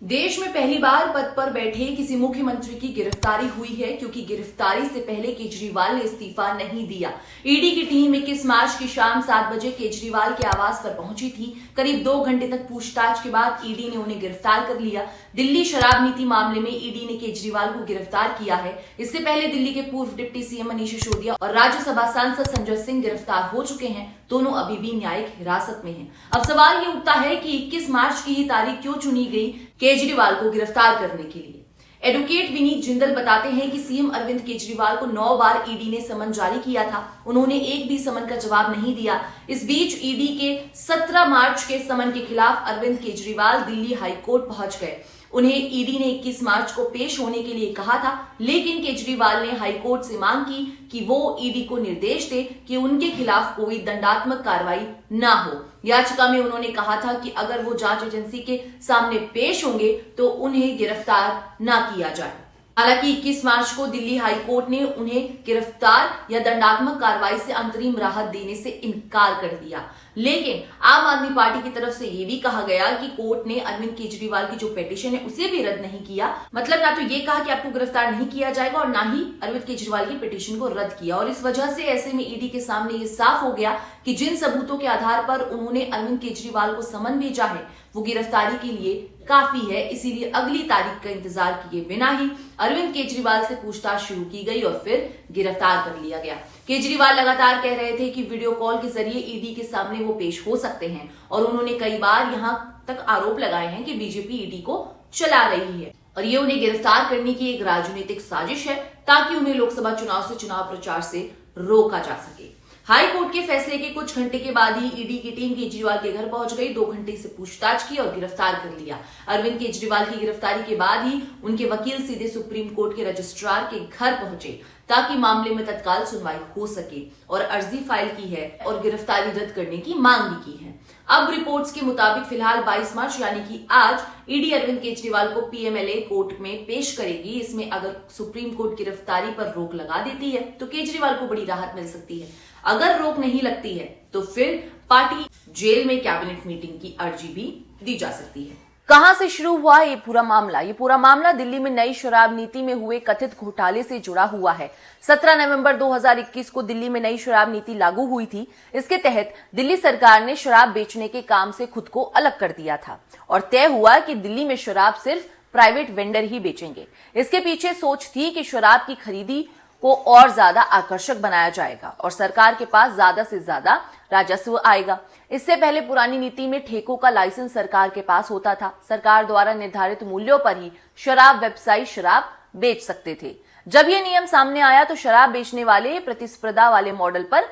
देश में पहली बार पद पर बैठे किसी मुख्यमंत्री की गिरफ्तारी हुई है, क्योंकि गिरफ्तारी से पहले केजरीवाल ने इस्तीफा नहीं दिया। ईडी की टीम 21 मार्च की शाम 7 बजे केजरीवाल के आवास पर पहुंची थी। करीब 2 घंटे तक पूछताछ के बाद ईडी ने उन्हें गिरफ्तार कर लिया। दिल्ली शराब नीति मामले में ईडी ने केजरीवाल को गिरफ्तार किया है। इससे पहले दिल्ली के पूर्व डिप्टी सीएम मनीष सिसोदिया और राज्यसभा सांसद संजय सिंह गिरफ्तार हो चुके हैं। दोनों अभी भी न्यायिक हिरासत में हैं। अब सवाल ये उठता है कि 21 मार्च की ही तारीख क्यों चुनी गई केजरीवाल को गिरफ्तार करने के लिए। एडवोकेट विनीत जिंदल बताते हैं कि सीएम अरविंद केजरीवाल को 9 बार ईडी ने समन जारी किया था। उन्होंने एक भी समन का जवाब नहीं दिया। इस बीच ईडी के 17 मार्च के समन के खिलाफ अरविंद केजरीवाल दिल्ली हाईकोर्ट पहुंच गए। उन्हें ईडी ने 21 मार्च को पेश होने के लिए कहा था, लेकिन केजरीवाल ने हाईकोर्ट से मांग की कि वो ईडी को निर्देश दे कि उनके खिलाफ कोई दंडात्मक कार्रवाई ना हो। याचिका में उन्होंने कहा था कि अगर वो जांच एजेंसी के सामने पेश होंगे तो उन्हें गिरफ्तार ना किया जाए। हालांकि 21 मार्च को दिल्ली हाईकोर्ट ने उन्हें गिरफ्तार या दंडात्मक कार्रवाई से अंतरिम राहत देने से इनकार कर दिया। लेकिन आम आदमी पार्टी की तरफ से यह भी कहा गया कि कोर्ट ने अरविंद केजरीवाल की जो पिटीशन है उसे भी रद्द नहीं किया। मतलब ना तो ये कहा कि आपको गिरफ्तार नहीं किया जाएगा और ना ही अरविंद केजरीवाल की पिटीशन को रद्द किया। और इस वजह से ऐसे में ईडी के सामने ये साफ हो गया कि जिन सबूतों के आधार पर उन्होंने अरविंद केजरीवाल को समन भेजा है वो गिरफ्तारी के लिए काफी है। इसीलिए अगली तारीख का इंतजार किए बिना ही अरविंद केजरीवाल से पूछताछ शुरू की गई और फिर गिरफ्तार कर लिया गया। केजरीवाल लगातार कह रहे थे कि वीडियो कॉल के जरिए ईडी के सामने वो पेश हो सकते हैं और उन्होंने कई बार यहां तक आरोप लगाए हैं कि बीजेपी ईडी को चला रही है और ये उन्हें गिरफ्तार करने की एक राजनीतिक साजिश है ताकि उन्हें लोकसभा चुनाव से चुनाव प्रचार से रोका जा सके। हाई कोर्ट के फैसले के कुछ घंटे के बाद ही ईडी की टीम केजरीवाल के घर पहुंच गई। 2 घंटे से पूछताछ की और गिरफ्तार कर लिया। अरविंद केजरीवाल की गिरफ्तारी के बाद ही उनके वकील सीधे सुप्रीम कोर्ट के रजिस्ट्रार के घर पहुंचे ताकि मामले में तत्काल सुनवाई हो सके और अर्जी फाइल की है और गिरफ्तारी रद्द करने की मांग भी की है। अब रिपोर्ट्स के मुताबिक फिलहाल 22 मार्च यानी कि आज ईडी अरविंद केजरीवाल को पीएमएलए कोर्ट में पेश करेगी। इसमें अगर सुप्रीम कोर्ट गिरफ्तारी पर रोक लगा देती है तो केजरीवाल को बड़ी राहत मिल सकती है। अगर रोक नहीं लगती है तो फिर पार्टी जेल में कैबिनेट मीटिंग की अर्जी भी दी जा सकती है। कहां से शुरू हुआ ये पूरा मामला? ये पूरा मामला दिल्ली में नई शराब नीति में हुए कथित घोटाले से जुड़ा हुआ है। 17 नवंबर 2021 को दिल्ली में नई शराब नीति लागू हुई थी। इसके तहत दिल्ली सरकार ने शराब बेचने के काम से खुद को अलग कर दिया था और तय हुआ कि दिल्ली में शराब सिर्फ प्राइवेट वेंडर ही बेचेंगे। इसके पीछे सोच थी कि शराब की खरीदी को और ज्यादा आकर्षक बनाया जाएगा और सरकार के पास ज्यादा से ज्यादा राजस्व आएगा। इससे पहले पुरानी नीति में ठेकों का लाइसेंस सरकार के पास होता था। सरकार द्वारा निर्धारित मूल्यों पर ही शराब व्यवसायी शराब बेच सकते थे। जब यह नियम सामने आया तो शराब बेचने वाले प्रतिस्पर्धा वाले मॉडल पर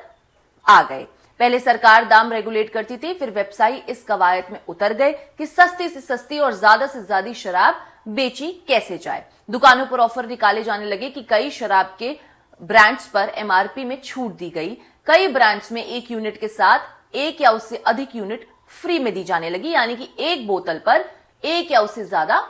आ गए। पहले सरकार दाम रेगुलेट करती थी, फिर व्यवसायी इस कवायद में उतर गए कि सस्ती से सस्ती और ज्यादा से ज्यादा शराब बेची कैसे जाए। दुकानों पर ऑफर निकाले जाने लगे कि कई शराब के ब्रांड्स पर एमआरपी में छूट दी गई। कई ब्रांड्स में 1 यूनिट के साथ 1 या उससे अधिक यूनिट फ्री में दी जाने लगी, यानी कि एक बोतल पर 1 या उससे ज्यादा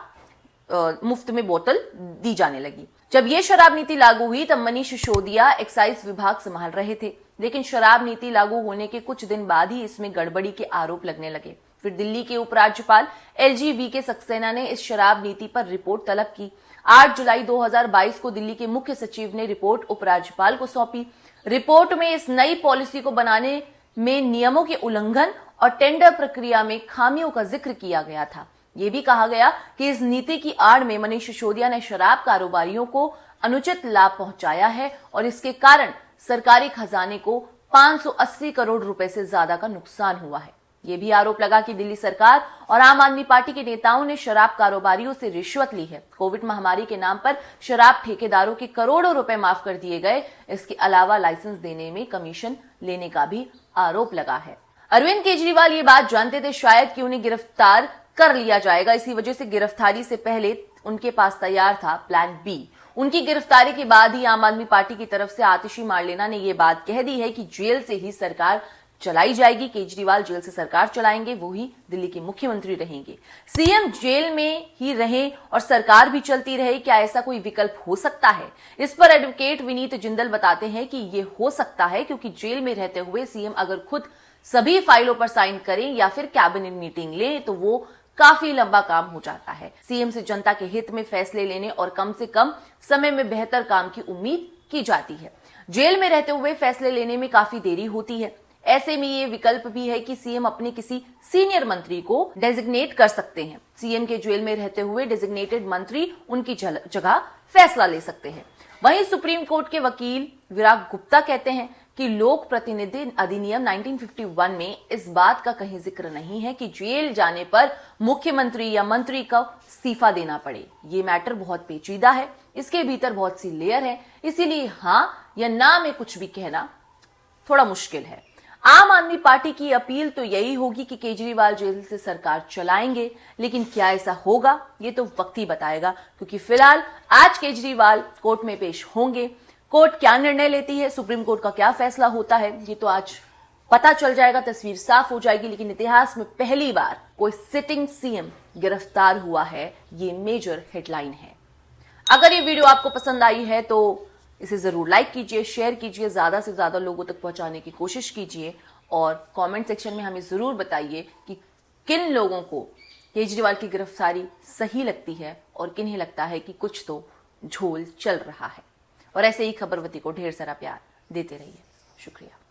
मुफ्त में बोतल दी जाने लगी। जब यह शराब नीति लागू हुई तब मनीष सिसोदिया एक्साइज विभाग संभाल रहे थे, लेकिन शराब नीति लागू होने के कुछ दिन बाद ही इसमें गड़बड़ी के आरोप लगने लगे। फिर दिल्ली के उपराज्यपाल एलजी वीके सक्सेना ने इस शराब नीति पर रिपोर्ट तलब की। 8 जुलाई 2022 को दिल्ली के मुख्य सचिव ने रिपोर्ट उपराज्यपाल को सौंपी। रिपोर्ट में इस नई पॉलिसी को बनाने में नियमों के उल्लंघन और टेंडर प्रक्रिया में खामियों का जिक्र किया गया था। यह भी कहा गया कि इस नीति की आड़ में मनीष सिसोदिया ने शराब कारोबारियों को अनुचित लाभ पहुंचाया है और इसके कारण सरकारी खजाने को 580 करोड़ रुपए से ज्यादा का नुकसान हुआ है। यह भी आरोप लगा कि दिल्ली सरकार और आम आदमी पार्टी के नेताओं ने शराब कारोबारियों से रिश्वत ली है। कोविड महामारी के नाम पर शराब ठेकेदारों के करोड़ों रुपए माफ कर दिए गए। इसके अलावा लाइसेंस देने में कमीशन लेने का भी आरोप लगा है। अरविंद केजरीवाल ये बात जानते थे शायद कि उन्हें गिरफ्तार कर लिया जाएगा। इसी वजह से गिरफ्तारी से पहले उनके पास तैयार था प्लान बी। उनकी गिरफ्तारी के बाद ही आम आदमी पार्टी की तरफ से आतिशी मार्लेना ने यह बात कह दी है कि जेल से ही सरकार चलाई जाएगी। केजरीवाल जेल से सरकार चलाएंगे, वो ही दिल्ली के मुख्यमंत्री रहेंगे। सीएम जेल में ही रहे और सरकार भी चलती रहे, क्या ऐसा कोई विकल्प हो सकता है? इस पर एडवोकेट विनीत जिंदल बताते हैं कि ये हो सकता है, क्योंकि जेल में रहते हुए सीएम अगर खुद सभी फाइलों पर साइन करें या फिर कैबिनेट मीटिंग लें तो वो काफी लंबा काम हो जाता है। सीएम से जनता के हित में फैसले लेने और कम से कम समय में बेहतर काम की उम्मीद की जाती है। जेल में रहते हुए फैसले लेने में काफी देरी होती है। ऐसे में ये विकल्प भी है कि सीएम अपने किसी सीनियर मंत्री को डेजिग्नेट कर सकते हैं। सीएम के जेल में रहते हुए डेजिग्नेटेड मंत्री उनकी जगह फैसला ले सकते हैं। वहीं सुप्रीम कोर्ट के वकील विराग गुप्ता कहते हैं कि लोक प्रतिनिधि अधिनियम 1951 में इस बात का कहीं जिक्र नहीं है कि जेल जाने पर मुख्यमंत्री या मंत्री को इस्तीफा देना पड़े। ये मैटर बहुत पेचीदा है, इसके भीतर बहुत सी लेयर है, इसीलिए हाँ या ना में कुछ भी कहना थोड़ा मुश्किल है। आम आदमी पार्टी की अपील तो यही होगी कि केजरीवाल जेल से सरकार चलाएंगे, लेकिन क्या ऐसा होगा ये तो वक्त ही बताएगा, क्योंकि फिलहाल आज केजरीवाल कोर्ट में पेश होंगे। कोर्ट क्या निर्णय लेती है, सुप्रीम कोर्ट का क्या फैसला होता है, ये तो आज पता चल जाएगा, तस्वीर साफ हो जाएगी। लेकिन इतिहास में पहली बार कोई सिटिंग सीएम गिरफ्तार हुआ है, ये मेजर हेडलाइन है। अगर ये वीडियो आपको पसंद आई है तो इसे जरूर लाइक कीजिए, शेयर कीजिए, ज्यादा से ज्यादा लोगों तक पहुंचाने की कोशिश कीजिए और कमेंट सेक्शन में हमें जरूर बताइए कि किन लोगों को केजरीवाल की गिरफ्तारी सही लगती है और किन्हें लगता है कि कुछ तो झोल चल रहा है। और ऐसे ही खबरवती को ढेर सारा प्यार देते रहिए। शुक्रिया।